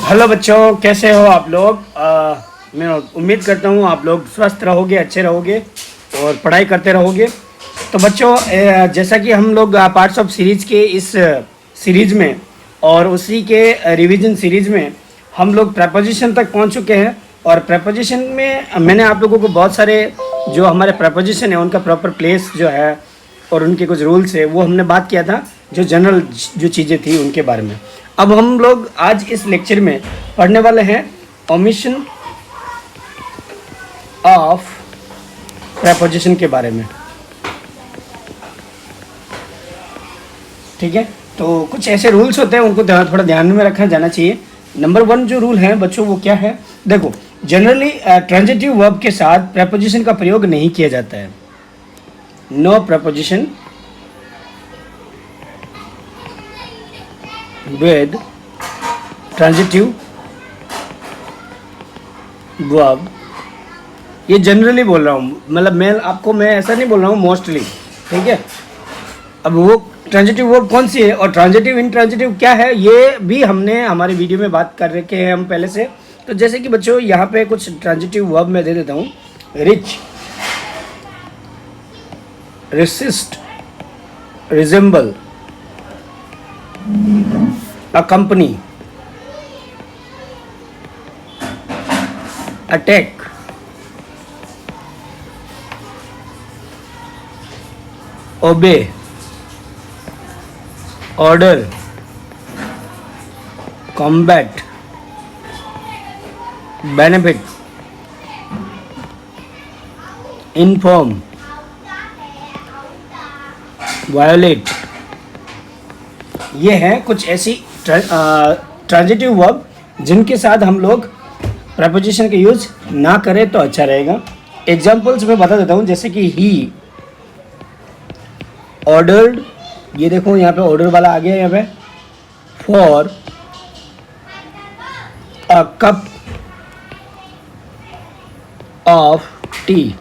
Hello बच्चों, कैसे हो आप लोग। मैं उम्मीद करता हूँ आप लोग स्वस्थ रहोगे, अच्छे रहोगे और पढ़ाई करते रहोगे। तो बच्चों, जैसा कि हम लोग पार्ट्स ऑफ सीरीज के इस सीरीज में और उसी के रिवीजन सीरीज में हम लोग प्रपोजिशन तक पहुँच चुके हैं। और प्रपोजिशन में मैंने आप लोगों को बहुत सारे जो हमारे प्रपोजिशन है उनका प्रॉपर प्लेस जो है और उनके कुछ रूल्स है वो हमने बात किया था, जो जनरल जो चीज़ें थी उनके बारे में। अब हम लोग आज इस लेक्चर में पढ़ने वाले हैं ओमिशन ऑफ प्रपोजिशन के बारे में। ठीक है, तो कुछ ऐसे रूल्स होते हैं उनको थोड़ा ध्यान में रखा जाना चाहिए। नंबर 1 जो रूल है बच्चों वो क्या है, देखो जनरली ट्रांजिटिव वर्ब के साथ प्रपोजिशन का प्रयोग नहीं किया जाता है। No preposition with transitive verb, ये जनरली बोल रहा हूँ, मतलब मैं ऐसा नहीं बोल रहा हूँ मोस्टली। ठीक है, अब वो ट्रांजिटिव वर्ब कौन सी है और ट्रांजिटिव इंट्रांजिटिव क्या है ये भी हमने हमारे वीडियो में बात कर रखे हैं हम पहले से। तो जैसे कि बच्चों यहाँ पे कुछ ट्रांजिटिव वर्ब मैं दे देता हूँ। Rich, resist, resemble, accompany, attack, obey, order, combat, benefit, inform, violate। ये हैं कुछ ऐसी ट्रांजिटिव वर्ब जिनके साथ हम लोग प्रपोजिशन का यूज ना करें तो अच्छा रहेगा। एग्जांपल्स मैं बता देता हूँ, जैसे कि ही ऑर्डर्ड, ये देखो यहाँ पे ऑर्डर वाला आ गया यहाँ पे। For a cup of T,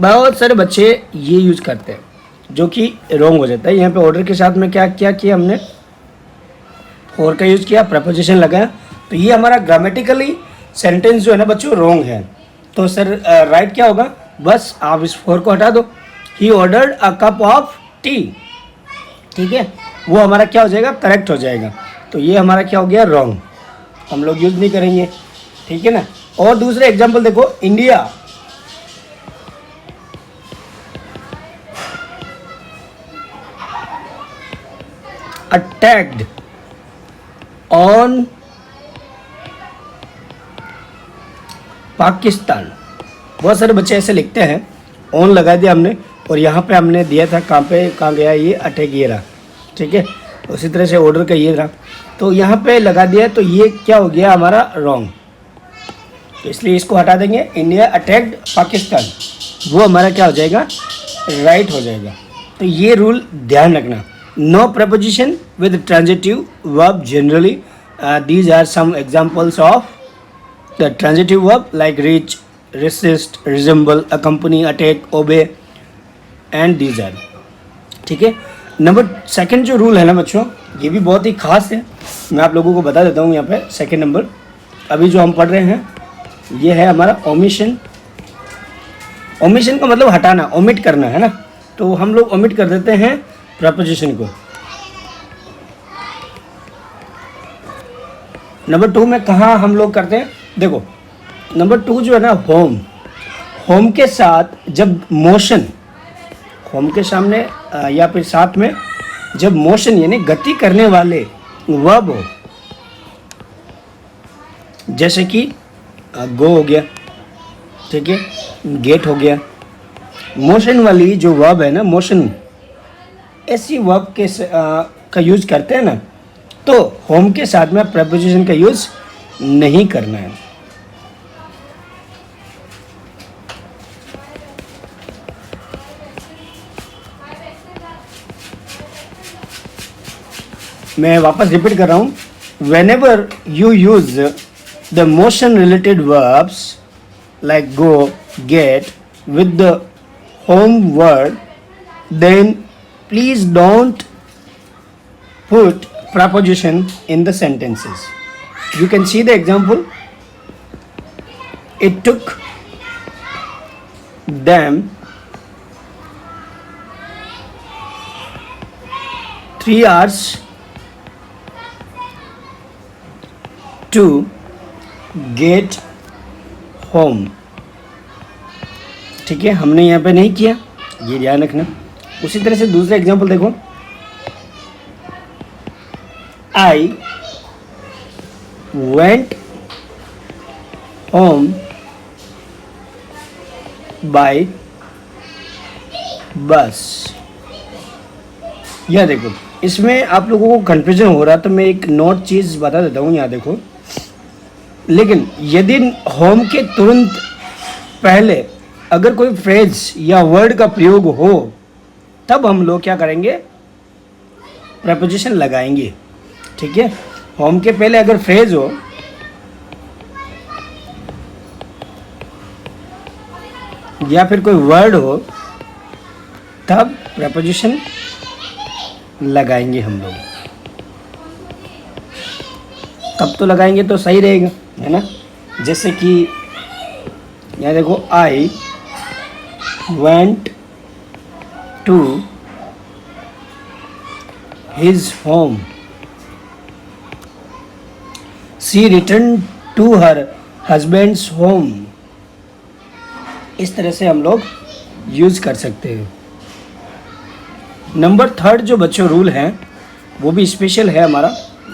बहुत सारे बच्चे ये यूज करते हैं जो कि रॉन्ग हो जाता है। यहाँ पे ऑर्डर के साथ में क्या क्या किया हमने, फॉर का यूज़ किया, प्रपोजिशन लगाया, तो ये हमारा ग्रामेटिकली सेंटेंस जो है ना बच्चों रॉन्ग है। तो सर राइट क्या होगा, बस आप इस फॉर को हटा दो। He ordered a cup of T, ठीक है, वो हमारा क्या हो जाएगा, करेक्ट हो जाएगा। तो ये हमारा क्या हो गया, रॉन्ग, हम लोग यूज़ नहीं करेंगे। ठीक है ना। और दूसरा एग्जाम्पल देखो, इंडिया अटैक्ड ऑन पाकिस्तान। बहुत सारे बच्चे ऐसे लिखते हैं, ऑन लगा दिया हमने और यहाँ पे हमने दिया था कहाँ गया ये, अटैक ये रहा। ठीक है, उसी तरह से ऑर्डर का ये रहा, तो यहाँ पे लगा दिया, तो ये क्या हो गया हमारा, रॉन्ग। तो इसलिए इसको हटा देंगे, इंडिया अटैक्ड पाकिस्तान, वो हमारा क्या हो जाएगा, राइट हो जाएगा। तो ये रूल ध्यान रखना। No preposition with transitive verb generally. These are some examples of the transitive verb like reach, resist, resemble, accompany, attack, obey and these are। ठीक है। नंबर 2 जो रूल है ना बच्चों, ये भी बहुत ही खास है, मैं आप लोगों को बता देता हूँ यहाँ पे। 2 नंबर अभी जो हम पढ़ रहे हैं ये है हमारा ओमिशन। ओमिशन का मतलब हटाना, ओमिट करना है ना, तो हम लोग ओमिट कर देते हैं प्रपोजिशन को। नंबर 2 में कहाँ हम लोग करते हैं, देखो नंबर 2 जो है ना, होम। होम के साथ जब मोशन, होम के सामने या फिर साथ में जब मोशन यानी गति करने वाले वर्ब हो, जैसे कि गो हो गया, ठीक है, गेट हो गया, मोशन वाली जो वर्ब है ना, मोशन, ऐसी वर्ब के का यूज करते हैं ना, तो होम के साथ में प्रपोजिशन का यूज नहीं करना है। मैं वापस रिपीट कर रहा हूँ, whenever you use the motion related verbs like go, get with the home word, then please don't put preposition in the sentences. You can see the example. It took them 3 hours to get home. ठीक है, हमने यहाँ पे नहीं किया, ये ध्यान रखना। उसी तरह से दूसरा एग्जाम्पल देखो, I went home by bus. यह देखो, इसमें आप लोगों को कन्फ्यूजन हो रहा तो मैं एक नोट चीज़ बता देता हूँ, यहाँ देखो। लेकिन यदि होम के तुरंत पहले अगर कोई फ्रेज या वर्ड का प्रयोग हो तब हम लोग क्या करेंगे, प्रपोजिशन लगाएंगे। ठीक है, होम के पहले अगर फ्रेज हो या फिर कोई वर्ड हो तब प्रपोजिशन लगाएंगे हम लोग। तब तो लगाएंगे तो सही रहेगा, है ना। जैसे कि यहाँ देखो, I went to his home, she return to her husband's home. इस तरह से हम लोग यूज कर सकते हैं। नंबर 3 जो बच्चों रूल है वो भी स्पेशल है हमारा।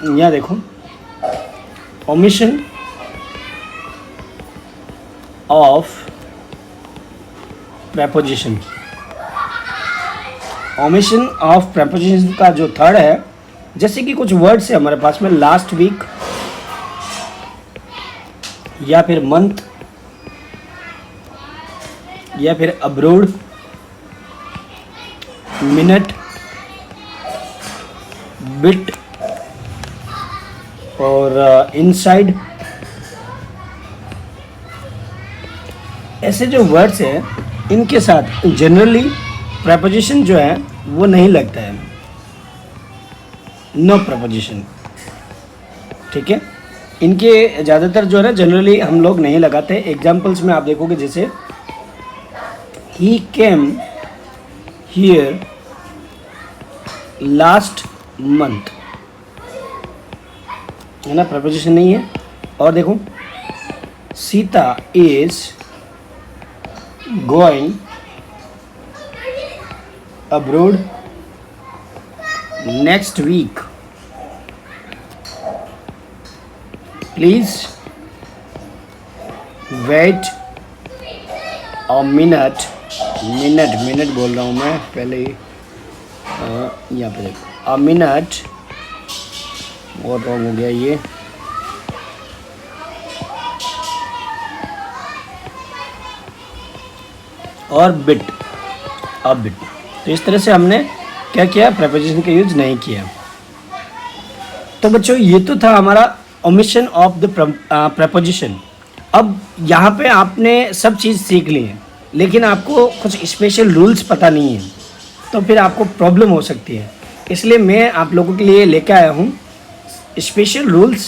यहाँ देखो, omission of preposition. Omission of preposition का जो 3rd है, जैसे कि कुछ वर्ड्स है हमारे पास में, लास्ट वीक या फिर मंथ या फिर अब्रोड, मिनट, बिट और इनसाइड। ऐसे जो वर्ड्स हैं इनके साथ जनरली प्रेपोजिशन जो है वो नहीं लगता है, नो प्रेपोजिशन। ठीक है, इनके ज़्यादातर जो है ना जनरली हम लोग नहीं लगाते। एग्जाम्पल्स में आप देखोगे, जैसे he came here last month, है ना, प्रपोजिशन नहीं है। और देखो, Sita is going abroad next week, please wait a minute. Minute बोल रहा हूँ मैं पहले ही, यहाँ पे देखो, अ मिनट, और रॉन्ग हो गया ये। और बिट, अब बिट। तो इस तरह से हमने क्या किया, प्रेपोजिशन का यूज नहीं किया। तो बच्चों ये तो था हमारा ओमिशन ऑफ द प्रेपोजिशन। अब यहाँ पे आपने सब चीज़ सीख ली है, लेकिन आपको कुछ स्पेशल रूल्स पता नहीं है, तो फिर आपको प्रॉब्लम हो सकती है। इसलिए मैं आप लोगों के लिए लेकर आया हूँ स्पेशल रूल्स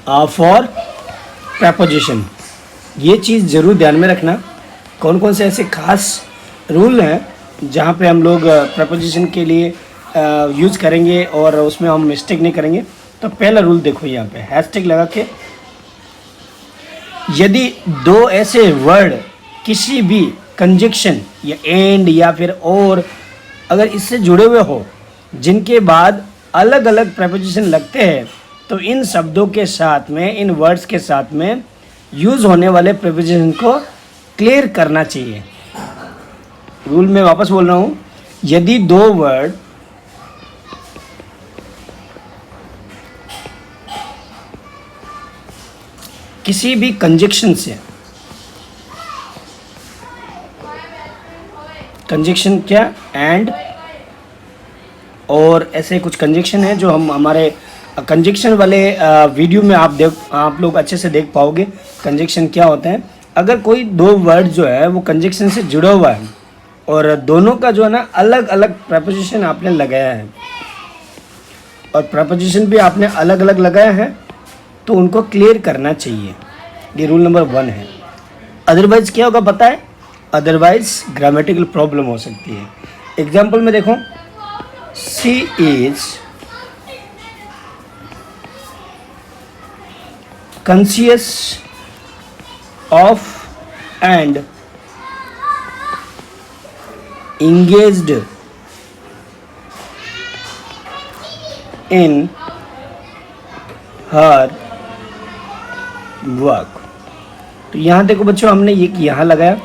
फॉर प्रेपोजिशन। ये चीज़ ज़रूर ध्यान में रखना, कौन कौन से ऐसे खास रूल हैं जहाँ पे हम लोग प्रेपोजिशन के लिए यूज़ करेंगे और उसमें हम मिस्टेक नहीं करेंगे। तो पहला रूल देखो, यहाँ पे हैशटैग लगा के, यदि दो ऐसे वर्ड किसी भी कंजक्शन या एंड या फिर और अगर इससे जुड़े हुए हो जिनके बाद अलग अलग प्रेपोजिशन लगते हैं, तो इन शब्दों के साथ में, इन वर्ड्स के साथ में यूज़ होने वाले प्रेपोजिशन को क्लियर करना चाहिए। रूल में वापस बोल रहा हूँ, यदि दो वर्ड किसी भी कंजक्शन से, कंजक्शन क्या, एंड और ऐसे कुछ कंजक्शन है जो हम हमारे कंजक्शन वाले वीडियो में आप लोग अच्छे से देख पाओगे कंजक्शन क्या होते हैं। अगर कोई दो वर्ड जो है वो कंजक्शन से जुड़ा हुआ है और दोनों का जो है ना अलग अलग प्रेपोजिशन आपने लगाया है, और प्रपोजिशन भी आपने अलग अलग लगाया है तो उनको क्लियर करना चाहिए। ये रूल नंबर 1 है। अदरवाइज क्या होगा पता है, अदरवाइज ग्रामेटिकल प्रॉब्लम हो सकती है। एग्जाम्पल में देखो, she is conscious of and engaged in her work। तो यहाँ देखो बच्चों, हमने एक यहाँ लगाया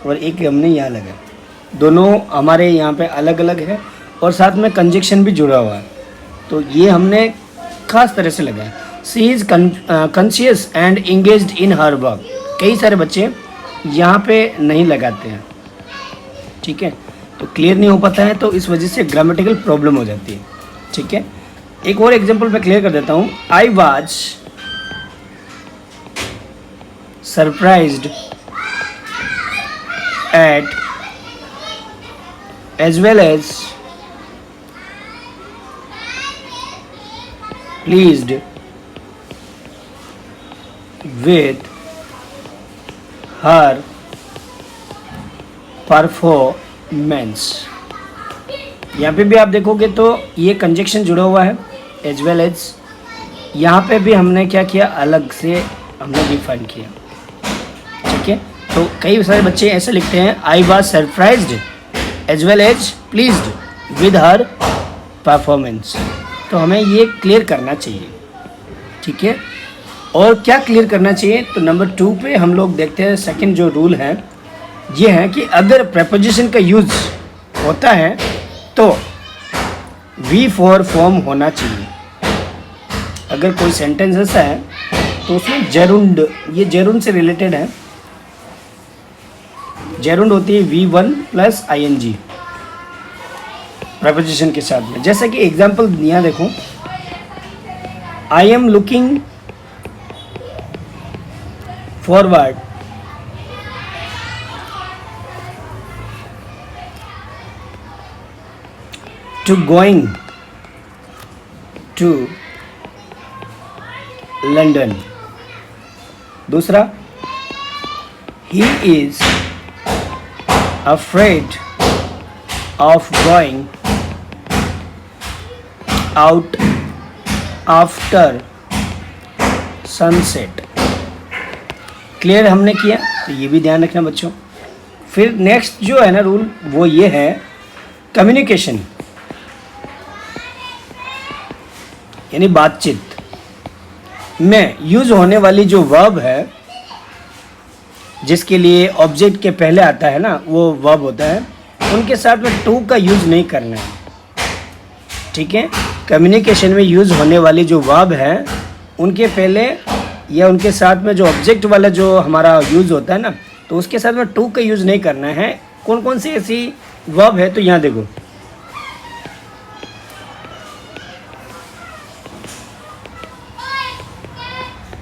और एक हमने यहाँ लगाया, दोनों हमारे यहाँ पे अलग अलग है और साथ में कंजक्शन भी जुड़ा हुआ है। तो ये हमने खास तरह से लगाया। She is conscious and engaged in her work. कई सारे बच्चे यहाँ पे नहीं लगाते हैं, ठीक है, तो क्लियर नहीं हो पाता है, तो इस वजह से ग्रामेटिकल प्रॉब्लम हो जाती है, ठीक है। एक और एग्जांपल मैं क्लियर कर देता हूँ। I was surprised at as well as pleased with her performance. यहाँ पे भी आप देखोगे तो ये कंजक्शन जुड़ा हुआ है, एज वेल एज। यहाँ पे भी हमने क्या किया, अलग से हमने डिफाइन किया, ठीक है। तो कई सारे बच्चे ऐसे लिखते हैं, I was surprised as well as pleased with her performance. तो हमें ये क्लियर करना चाहिए, ठीक है। और क्या क्लियर करना चाहिए, तो नंबर 2 पे हम लोग देखते हैं। सेकंड जो रूल है ये है कि अगर प्रेपोजिशन का यूज होता है तो V4 फॉर्म होना चाहिए। अगर कोई सेंटेंस ऐसा है तो उसमें जेरुंड, ये जेरुंड से रिलेटेड है। जेरुंड होती है V1 प्लस ING प्रेपोजिशन के साथ में। जैसा कि एग्जाम्पल यहाँ देखो, I am looking forward to going to London। दूसरा, he is afraid of going out after sunset। Clear हमने किया, तो ये भी ध्यान रखना बच्चों। फिर नेक्स्ट जो है ना रूल, वो ये है कम्युनिकेशन यानी बातचीत में यूज होने वाली जो वर्ब है, जिसके लिए ऑब्जेक्ट के पहले आता है ना, वो वर्ब होता है, उनके साथ में टू का यूज नहीं करना है, ठीक है। कम्युनिकेशन में यूज होने वाली जो वर्ब है, उनके पहले या उनके साथ में जो ऑब्जेक्ट वाला जो हमारा यूज होता है ना, तो उसके साथ में टू का यूज नहीं करना है। कौन कौन सी ऐसी वर्ब है, तो यहाँ देखो,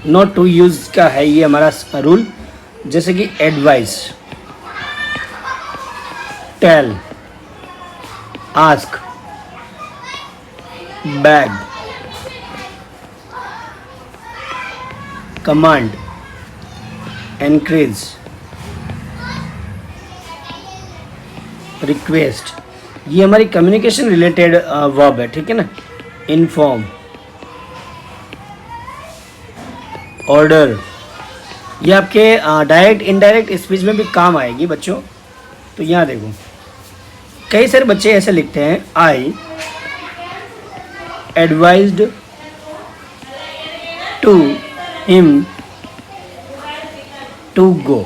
नॉट टू यूज का है ये हमारा रूल। जैसे कि advise, tell, ask, beg, command, encourage, request, ये हमारी कम्युनिकेशन रिलेटेड वर्ब है, ठीक है ना। इन्फॉर्म, ऑर्डर, ये आपके डायरेक्ट इनडायरेक्ट स्पीच में भी काम आएगी बच्चों। तो यहाँ देखो, कई सारे बच्चे ऐसे लिखते हैं, I advised to him to go.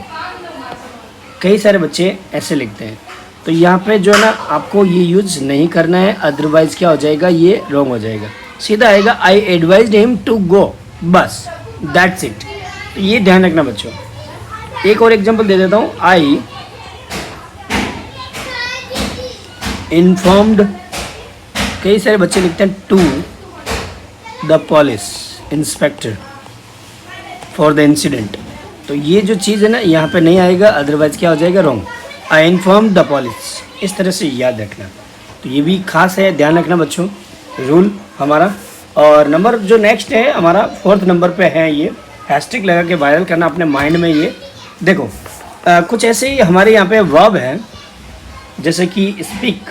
कई सारे बच्चे ऐसे लिखते हैं, तो यहाँ पे जो है ना, आपको ये यूज नहीं करना है, अदरवाइज क्या हो जाएगा, ये रॉन्ग हो जाएगा। सीधा आएगा आई एडवाइज्ड हिम टू गो, बस दैट्स इट। तो ये ध्यान रखना बच्चों। एक और एग्जांपल दे देता हूँ, आई इन्फॉर्म्ड, कई सारे बच्चे लिखते हैं to the police inspector for the incident. तो ये जो चीज़ है ना, यहाँ पे नहीं आएगा, अदरवाइज क्या हो जाएगा, wrong. I inform the police, इस तरह से याद रखना। तो ये भी खास है, ध्यान रखना बच्चों, रूल हमारा। और नंबर जो नेक्स्ट है हमारा 4th नंबर पे है ये हैशटैग लगा के वायरल करना अपने माइंड में। ये देखो कुछ ऐसे ही हमारे यहाँ पे वर्ब है, जैसे कि speak,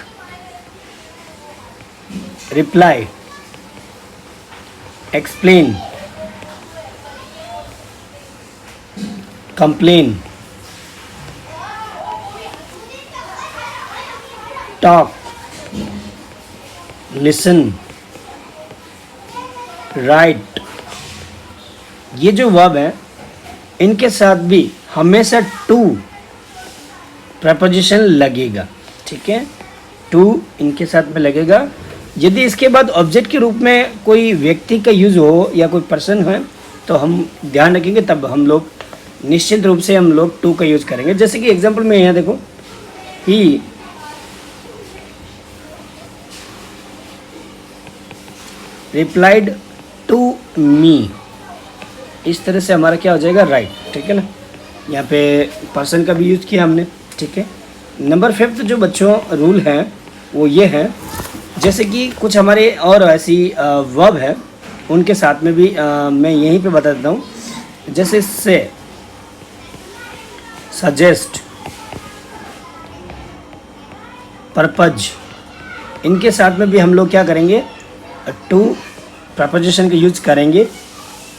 reply, explain, complain, talk, listen, right. ये जो वर्ब है इनके साथ भी हमेशा टू प्रपोजिशन लगेगा, ठीक है, टू इनके साथ में लगेगा। यदि इसके बाद ऑब्जेक्ट के रूप में कोई व्यक्ति का यूज़ हो या कोई पर्सन है तो हम ध्यान रखेंगे, तब हम लोग निश्चित रूप से हम लोग टू का यूज़ करेंगे। जैसे कि एग्जांपल में यहाँ देखो, ही रिप्लाइड टू मी, इस तरह से हमारा क्या हो जाएगा, राइट, ठीक है ना। यहाँ पे पर्सन का भी यूज़ किया हमने, ठीक है। नंबर 5 जो बच्चों रूल है वो ये है, जैसे कि कुछ हमारे और ऐसी वर्ब है उनके साथ में भी मैं यहीं पे बता देता हूँ, जैसे से, सजेस्ट, पर्पज, इनके साथ में भी हम लोग क्या करेंगे, टू प्रपोजिशन का यूज करेंगे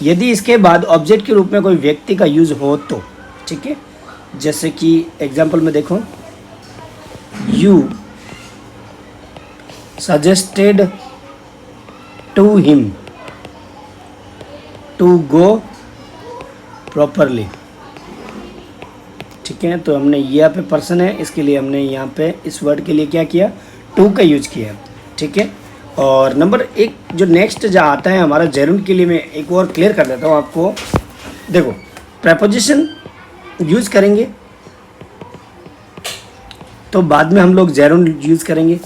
यदि इसके बाद ऑब्जेक्ट के रूप में कोई व्यक्ति का यूज़ हो तो, ठीक है। जैसे कि एग्जांपल में देखो, you suggested to him to go properly, ठीक है। तो हमने यहाँ पे पर्सन है, इसके लिए हमने यहाँ पे इस वर्ड के लिए क्या किया, टू का यूज किया, ठीक है। और नंबर 1 जो नेक्स्ट जो आता है हमारा जेरुंड के लिए, मैं एक और क्लियर कर देता हूँ आपको। देखो प्रेपोजिशन यूज़ करेंगे तो बाद में हम लोग जेरुंड यूज़ करेंगे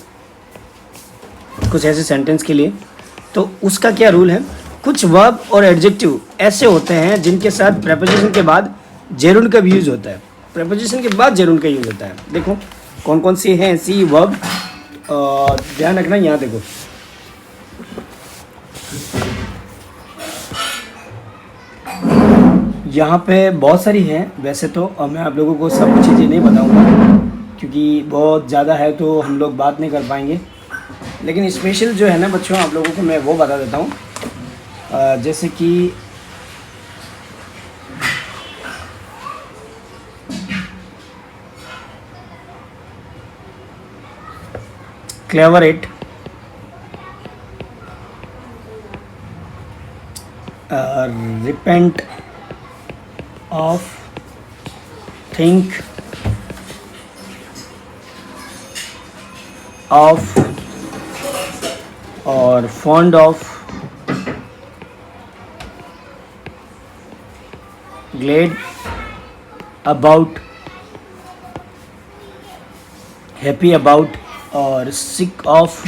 कुछ ऐसे सेंटेंस के लिए। तो उसका क्या रूल है, कुछ वर्ब और एडजेक्टिव ऐसे होते हैं जिनके साथ प्रेपोजिशन के बाद जेरुंड का भी यूज़ होता है, प्रेपोजिशन के बाद जेरुंड का यूज़ होता है। देखो कौन कौन सी हैं ऐसी वर्ब, ध्यान रखना। यहाँ देखो, यहाँ पे बहुत सारी हैं वैसे तो, और मैं आप लोगों को सब चीज़ें नहीं बताऊँगा क्योंकि बहुत ज़्यादा है तो हम लोग बात नहीं कर पाएंगे, लेकिन स्पेशल जो है ना बच्चों आप लोगों को मैं वो बता देता हूँ। जैसे कि clever at, repent of, think of, और fond of, glad about, happy about और सिक ऑफ।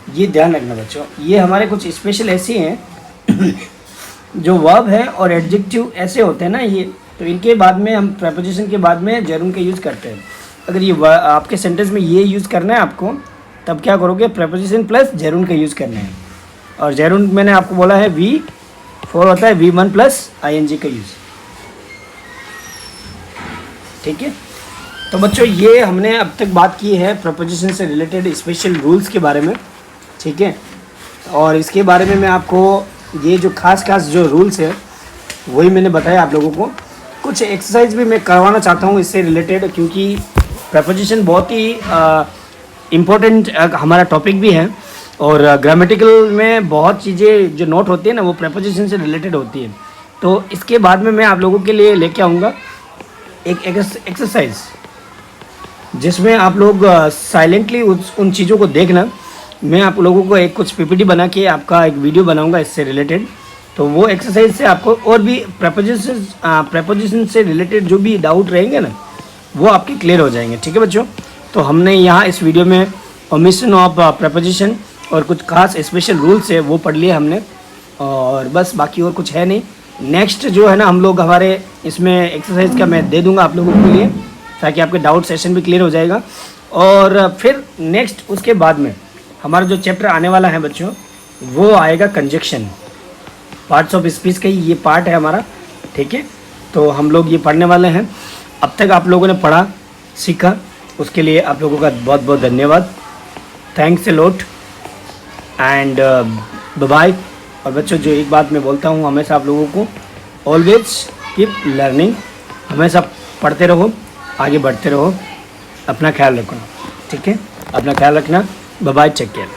ये ध्यान रखना बच्चों, ये हमारे कुछ स्पेशल ऐसे हैं जो वर्ब है और एडजेक्टिव ऐसे होते हैं ना ये, तो इनके बाद में हम प्रेपोजिशन के बाद में जेरुंड का यूज़ करते हैं। अगर ये आपके सेंटेंस में ये यूज़ करना है आपको, तब क्या करोगे, प्रेपोजिशन प्लस जेरुंड का यूज़ करना है। और जेरुंड मैंने आपको बोला है V4 होता है, V1 प्लस ING का यूज़, ठीक है। तो बच्चों ये हमने अब तक बात की है प्रेपोजिशन से रिलेटेड स्पेशल रूल्स के बारे में, ठीक है। और इसके बारे में मैं आपको ये जो खास जो रूल्स है वही मैंने बताया आप लोगों को। कुछ एक्सरसाइज भी मैं करवाना चाहता हूँ इससे रिलेटेड, क्योंकि प्रेपोजिशन बहुत ही इम्पोर्टेंट हमारा टॉपिक भी है और ग्रामेटिकल में बहुत चीज़ें जो नोट होती है ना वो प्रेपोजिशन से रिलेटेड होती है। तो इसके बाद में मैं आप लोगों के लिए लेके आऊँगा एक एक्सरसाइज जिसमें आप लोग साइलेंटली उन चीज़ों को देखना। मैं आप लोगों को एक कुछ PPT बना के आपका एक वीडियो बनाऊंगा इससे रिलेटेड, तो वो एक्सरसाइज से आपको और भी प्रेपोजिशन से रिलेटेड जो भी डाउट रहेंगे ना वो आपके क्लियर हो जाएंगे, ठीक है बच्चों। तो हमने यहाँ इस वीडियो में ओमिशन ऑफ प्रेपोजिशन और कुछ खास स्पेशल रूल्स है वो पढ़ लिए हमने, और बस बाकी और कुछ है नहीं। नेक्स्ट जो है ना हम लोग हमारे इसमें एक्सरसाइज का मैं दे दूँगा आप लोगों के लिए, ताकि आपके डाउट सेशन भी क्लियर हो जाएगा। और फिर नेक्स्ट उसके बाद में हमारा जो चैप्टर आने वाला है बच्चों वो आएगा कंजक्शन। पार्ट्स ऑफ स्पीच का ये पार्ट है हमारा, ठीक है। तो हम लोग ये पढ़ने वाले हैं। अब तक आप लोगों ने पढ़ा सीखा, उसके लिए आप लोगों का बहुत बहुत धन्यवाद। Thanks a lot and bye. और बच्चों, जो एक बात मैं बोलता हूँ हमेशा आप लोगों को, ऑलवेज कीप लर्निंग। हमेशा पढ़ते रहो, आगे बढ़ते रहो, अपना ख्याल रखना, ठीक है। अपना ख्याल रखना। Bye, take care.